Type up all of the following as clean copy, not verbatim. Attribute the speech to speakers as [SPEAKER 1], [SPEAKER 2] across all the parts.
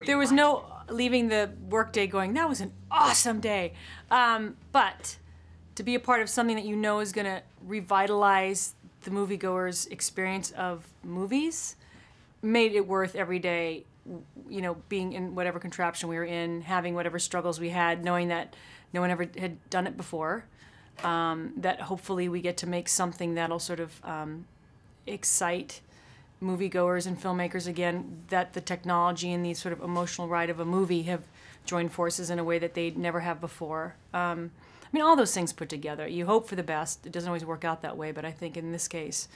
[SPEAKER 1] There was no leaving the workday going, that was an awesome day. But to be a part of something that you know is going to revitalize the moviegoer's experience of movies made it worth every day, you know, being in whatever contraption we were in, having whatever struggles we had, knowing that no one ever had done it before, that hopefully we get to make something that'll sort of excite moviegoers and filmmakers again, that the technology and the sort of emotional ride of a movie have joined forces in a way that they never have before. I mean, all those things put together. You hope for the best. It doesn't always work out that way, but I think in this case,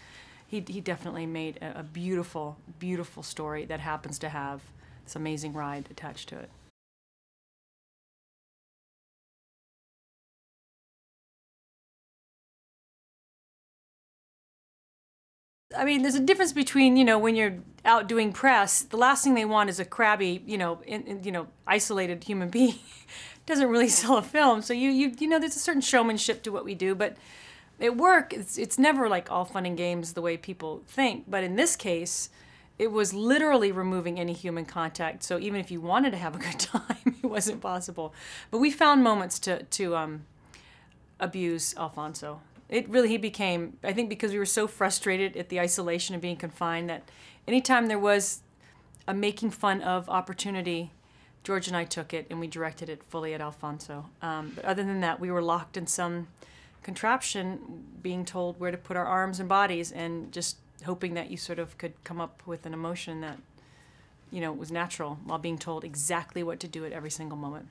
[SPEAKER 1] he definitely made a beautiful, beautiful story that happens to have this amazing ride attached to it. I mean, there's a difference between, you know, when you're out doing press, the last thing they want is a crabby, you know, isolated human being. Doesn't really sell a film. So you know, there's a certain showmanship to what we do, but at work, it's never like all fun and games the way people think. But in this case, it was literally removing any human contact. So even if you wanted to have a good time, it wasn't possible. But we found moments to abuse Alfonso. It really, he became, I think because we were so frustrated at the isolation of being confined, that anytime there was a making fun of opportunity, George and I took it and we directed it fully at Alfonso. But other than that, we were locked in some contraption, being told where to put our arms and bodies, and just hoping that you sort of could come up with an emotion that, you know, was natural while being told exactly what to do at every single moment.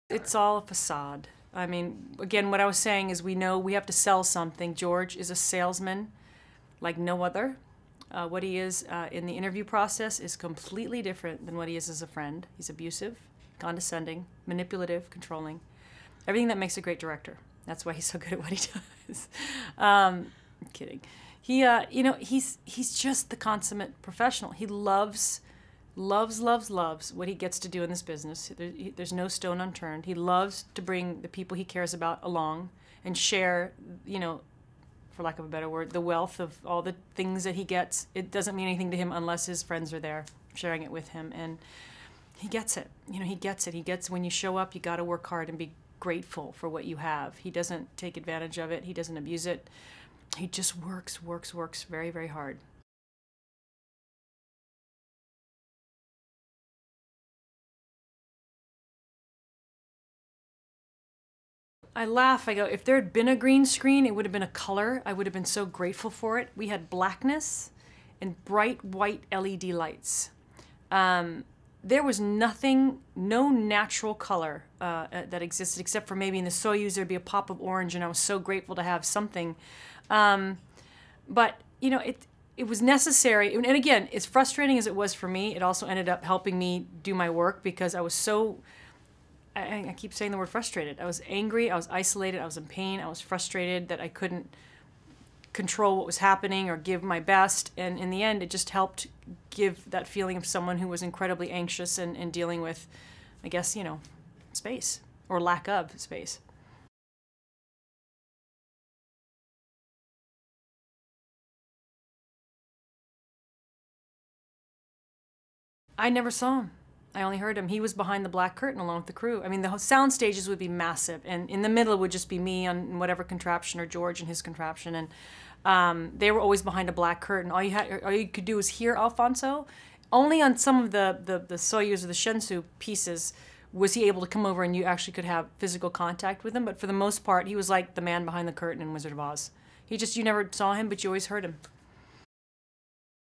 [SPEAKER 1] It's all a facade. I mean, again, what I was saying is we know we have to sell something. George is a salesman like no other. What he is in the interview process is completely different than what he is as a friend. He's abusive, condescending, manipulative, controlling. Everything that makes a great director. That's why he's so good at what he does. I'm kidding. He, you know, he's just the consummate professional. He loves what he gets to do in this business. There's no stone unturned. He loves to bring the people he cares about along and share, you know, for lack of a better word, the wealth of all the things that he gets. It doesn't mean anything to him unless his friends are there sharing it with him. And he gets it. You know, he gets it. He gets when you show up, you got to work hard and be grateful for what you have. He doesn't take advantage of it. He doesn't abuse it. He just works very, very hard. I laugh, I go, if there had been a green screen, it would have been a color. I would have been so grateful for it. We had blackness and bright white LED lights. There was nothing, no natural color that existed, except for maybe in the Soyuz there'd be a pop of orange, and I was so grateful to have something. But, you know, it was necessary. And again, as frustrating as it was for me, it also ended up helping me do my work, because I was so, I keep saying the word frustrated. I was angry, I was isolated, I was in pain, I was frustrated that I couldn't control what was happening or give my best. And in the end, it just helped give that feeling of someone who was incredibly anxious and dealing with, I guess, you know, space or lack of space. I never saw him. I only heard him. He was behind the black curtain along with the crew. I mean, the sound stages would be massive, and in the middle would just be me on whatever contraption, or George and his contraption, and they were always behind a black curtain. All you could do was hear Alfonso. Only on some of the Soyuz or the Shenzhou pieces was he able to come over and you actually could have physical contact with him. But for the most part, he was like the man behind the curtain in Wizard of Oz. You never saw him, but you always heard him.